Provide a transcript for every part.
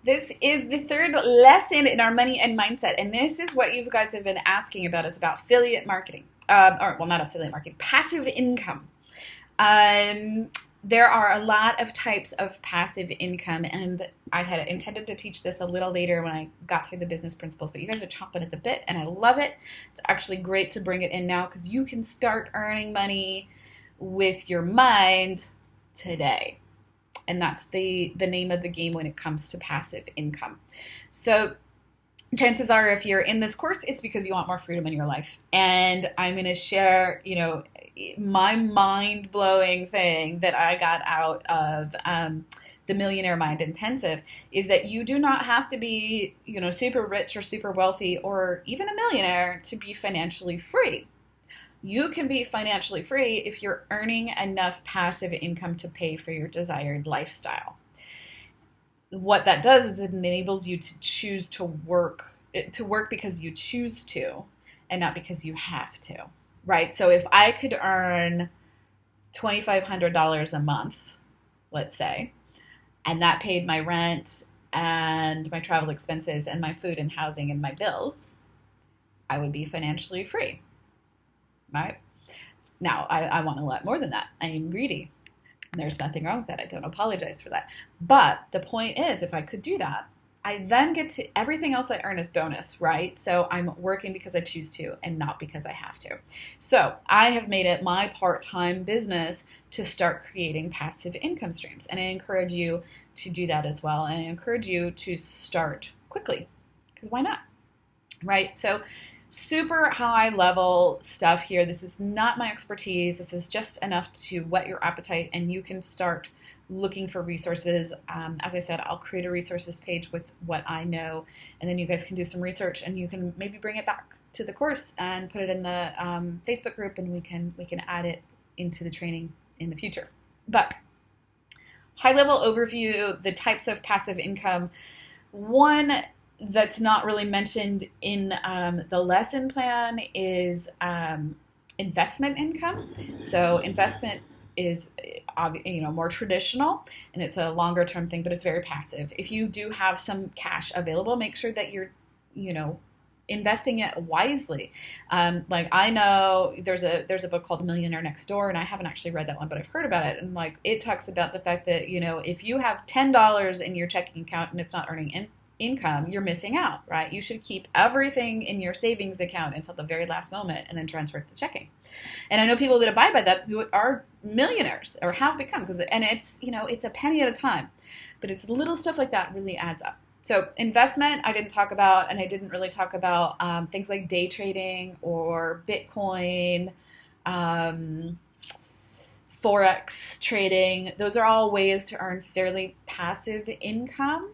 This is the third lesson in our money and mindset, and this is what you guys have been asking about, is about affiliate marketing. Not affiliate marketing, passive income. There are a lot of types of passive income, and I had intended to teach this a little later when I got through the business principles, but you guys are chomping at the bit, and I love it. It's actually great to bring it in now because you can start earning money with your mind today. And that's the name of the game when it comes to passive income. So chances are, if you're in this course, it's because you want more freedom in your life. And I'm going to share, my mind-blowing thing that I got out of the Millionaire Mind Intensive is that you do not have to be, super rich or super wealthy or even a millionaire to be financially free. You can be financially free if you're earning enough passive income to pay for your desired lifestyle. What that does is it enables you to choose to work because you choose to and not because you have to, right? So if I could earn $2,500 a month, let's say, and that paid my rent and my travel expenses and my food and housing and my bills, I would be financially free. Right? Now, I want a lot more than that. I am greedy. And there's nothing wrong with that. I don't apologize for that. But the point is, if I could do that, I then get to everything else I earn is bonus, right? So I'm working because I choose to and not because I have to. So I have made it my part-time business to start creating passive income streams. And I encourage you to do that as well. And I encourage you to start quickly, because why not? Right? So super high level stuff here. This is not my expertise. This is just enough to whet your appetite, and you can start looking for resources. As I said, I'll create a resources page with what I know, and then you guys can do some research, and you can maybe bring it back to the course and put it in the Facebook group, and we can add it into the training in the future. But high level overview, the types of passive income. One that's not really mentioned in the lesson plan is investment income. So investment is more traditional, and it's a longer term thing, but it's very passive. If you do have some cash available, make sure that you're investing it wisely. Like I know there's a book called Millionaire Next Door, and I haven't actually read that one, but I've heard about it. And it talks about the fact that if you have $10 in your checking account and it's not earning income, you're missing out, right? You should keep everything in your savings account until the very last moment and then transfer it to checking. And I know people that abide by that who are millionaires or have become, and it's a penny at a time, but it's little stuff like that really adds up. So investment, I didn't talk about, and I didn't really talk about things like day trading or Bitcoin, Forex trading. Those are all ways to earn fairly passive income.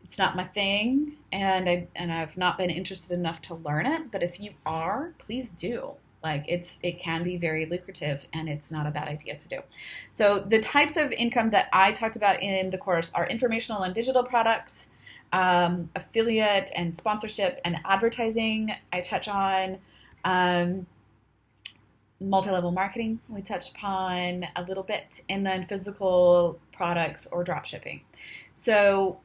It's not my thing, and I've not been interested enough to learn it. But if you are, please do. It can be very lucrative, and it's not a bad idea to do. So the types of income that I talked about in the course are informational and digital products, affiliate and sponsorship and advertising. I touch on multi-level marketing. We touched upon a little bit, and then physical products or drop shipping. So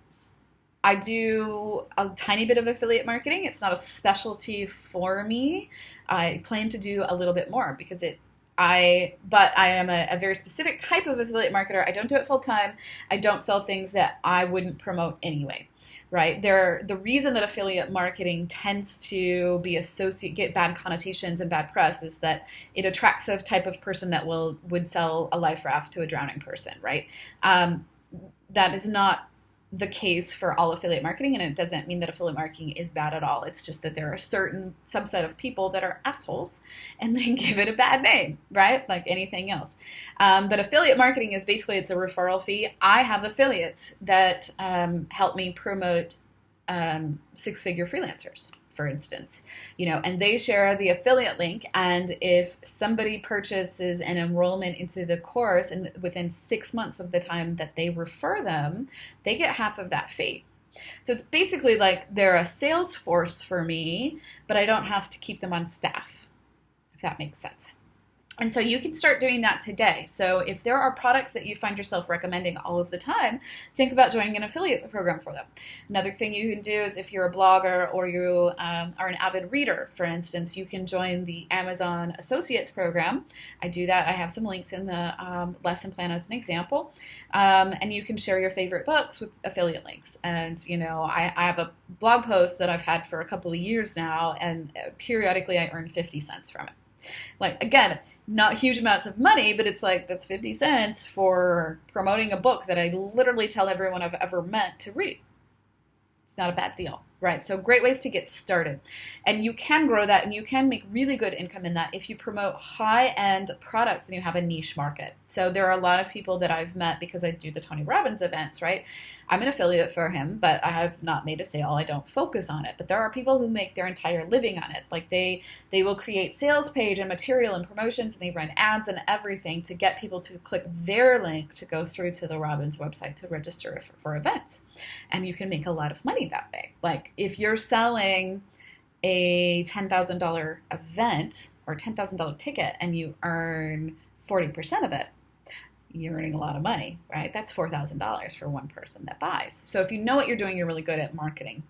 I do a tiny bit of affiliate marketing. It's not a specialty for me. I plan to do a little bit more because but I am a very specific type of affiliate marketer. I don't do it full time. I don't sell things that I wouldn't promote anyway, right? The reason that affiliate marketing tends to get bad connotations and bad press is that it attracts a type of person that would sell a life raft to a drowning person, right? That is not the case for all affiliate marketing, and it doesn't mean that affiliate marketing is bad at all. It's just that there are a certain subset of people that are assholes and they give it a bad name, right? Like anything else. But affiliate marketing is basically, it's a referral fee. I have affiliates that help me promote six-figure freelancers, for instance, and they share the affiliate link. And if somebody purchases an enrollment into the course, and within 6 months of the time that they refer them, they get half of that fee. So it's basically like they're a sales force for me, but I don't have to keep them on staff, if that makes sense. And so you can start doing that today. So if there are products that you find yourself recommending all of the time, think about joining an affiliate program for them. Another thing you can do is if you're a blogger or you are an avid reader, for instance, you can join the Amazon Associates program. I do that. I have some links in the lesson plan as an example. And you can share your favorite books with affiliate links. And, you know, I have a blog post that I've had for a couple of years now, and periodically I earn 50 cents from it. Like, again, not huge amounts of money, but it's like, that's 50 cents for promoting a book that I literally tell everyone I've ever met to read. It's not a bad deal, right? So great ways to get started. And you can grow that, and you can make really good income in that if you promote high-end products and you have a niche market. So there are a lot of people that I've met because I do the Tony Robbins events, right? I'm an affiliate for him, but I have not made a sale. I don't focus on it. But there are people who make their entire living on it. Like they will create sales page and material and promotions, and they run ads and everything to get people to click their link to go through to the Robbins website to register for events. And you can make a lot of money that way. Like if you're selling a $10,000 event or $10,000 ticket and you earn 40% of it, you're earning a lot of money, right? That's $4,000 for one person that buys. So if you know what you're doing, you're really good at marketing,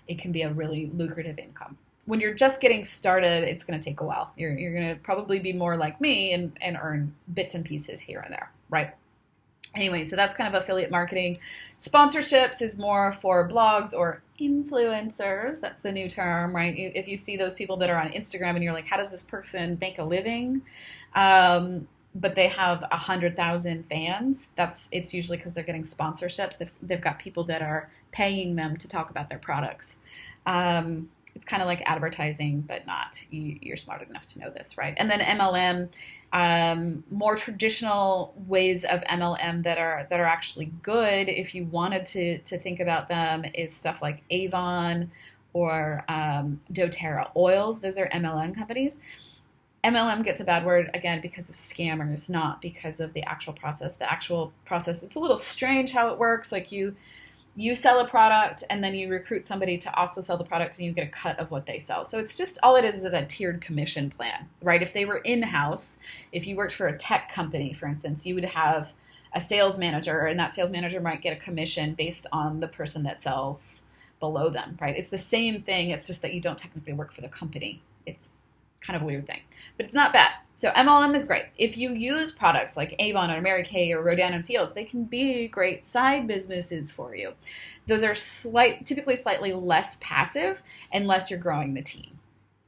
it can be a really lucrative income. When you're just getting started, it's going to take a while. You're going to probably be more like me and earn bits and pieces here and there, right? Anyway, so that's kind of affiliate marketing. Sponsorships is more for blogs or influencers. That's the new term, right? If you see those people that are on Instagram and you're like, how does this person make a living? But they have 100,000 fans. It's usually because they're getting sponsorships. They've got people that are paying them to talk about their products. It's kind of like advertising, but not. You're smart enough to know this, right? And then MLM, more traditional ways of MLM that are actually good if you wanted to think about them is stuff like Avon or doTERRA oils. Those are MLM companies. MLM gets a bad word, again, because of scammers, not because of the actual process. The actual process, it's a little strange how it works. Like you sell a product and then you recruit somebody to also sell the product and you get a cut of what they sell. So it's just, all it is a tiered commission plan, right? If they were in-house, if you worked for a tech company, for instance, you would have a sales manager, and that sales manager might get a commission based on the person that sells below them, right? It's the same thing. It's just that you don't technically work for the company. It's kind of a weird thing, but it's not bad. So MLM is great. If you use products like Avon or Mary Kay or Rodan and Fields, they can be great side businesses for you. Those are typically slightly less passive unless you're growing the team.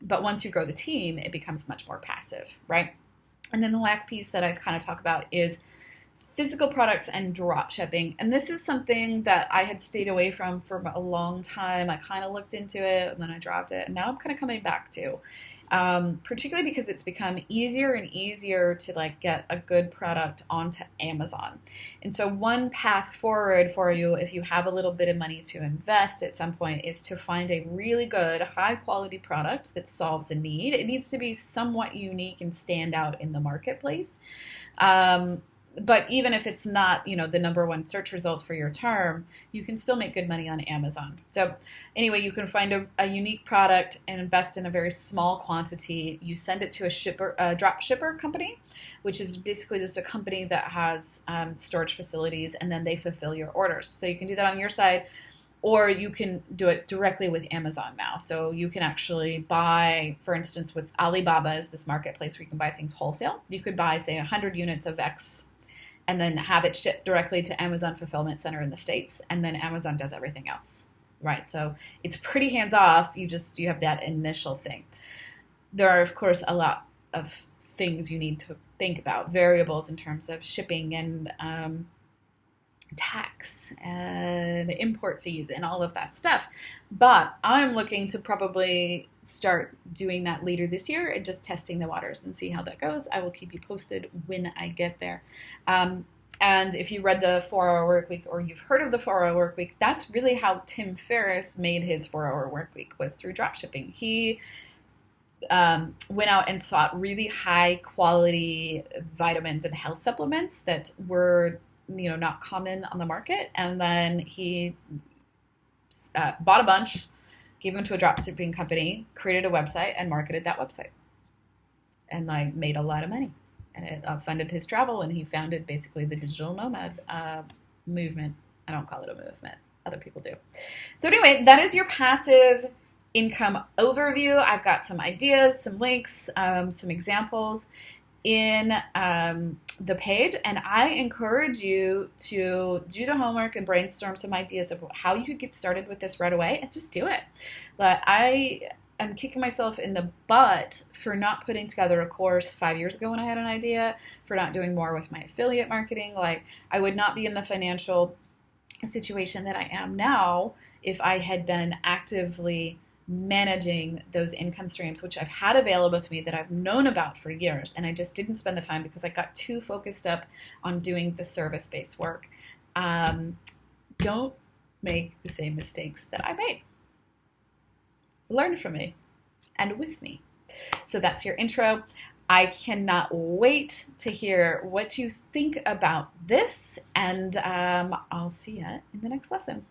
But once you grow the team, it becomes much more passive, right? And then the last piece that I kind of talk about is physical products and drop shipping. And this is something that I had stayed away from for a long time. I kind of looked into it and then I dropped it. And now I'm kind of coming back to. Particularly because it's become easier and easier to get a good product onto Amazon. And so one path forward for you, if you have a little bit of money to invest at some point, is to find a really good, high quality product that solves a need. It needs to be somewhat unique and stand out in the marketplace. But even if it's not, the number one search result for your term, you can still make good money on Amazon. So anyway, you can find a unique product and invest in a very small quantity. You send it to a drop shipper company, which is basically just a company that has storage facilities, and then they fulfill your orders. So you can do that on your side, or you can do it directly with Amazon now. So you can actually buy, for instance, with Alibaba is this marketplace where you can buy things wholesale. You could buy, say, 100 units of X and then have it shipped directly to Amazon Fulfillment Center in the States, and then Amazon does everything else, right? So it's pretty hands-off. You have that initial thing. There are, of course, a lot of things you need to think about, variables in terms of shipping and tax and import fees and all of that stuff. But I'm looking to probably start doing that later this year and just testing the waters and see how that goes. I will keep you posted when I get there. And if you read the 4-Hour Workweek or you've heard of the 4-Hour Workweek, that's really how Tim Ferriss made his 4-Hour Workweek, was through dropshipping. He went out and sought really high quality vitamins and health supplements that were not common on the market. And then he bought a bunch, gave them to a dropshipping company, created a website, and marketed that website. And made a lot of money. and it funded his travel, and he founded basically the digital nomad movement. I don't call it a movement. Other people do. So anyway, that is your passive income overview. I've got some ideas, some links, some examples in the page, and I encourage you to do the homework and brainstorm some ideas of how you could get started with this right away, and just do it. But I'm kicking myself in the butt for not putting together a course 5 years ago when I had an idea, for not doing more with my affiliate marketing. Like, I would not be in the financial situation that I am now if I had been actively managing those income streams, which I've had available to me, that I've known about for years, and I just didn't spend the time because I got too focused up on doing the service-based work. Don't make the same mistakes that I made. Learn from me and with me. So that's your intro. I cannot wait to hear what you think about this, and I'll see you in the next lesson.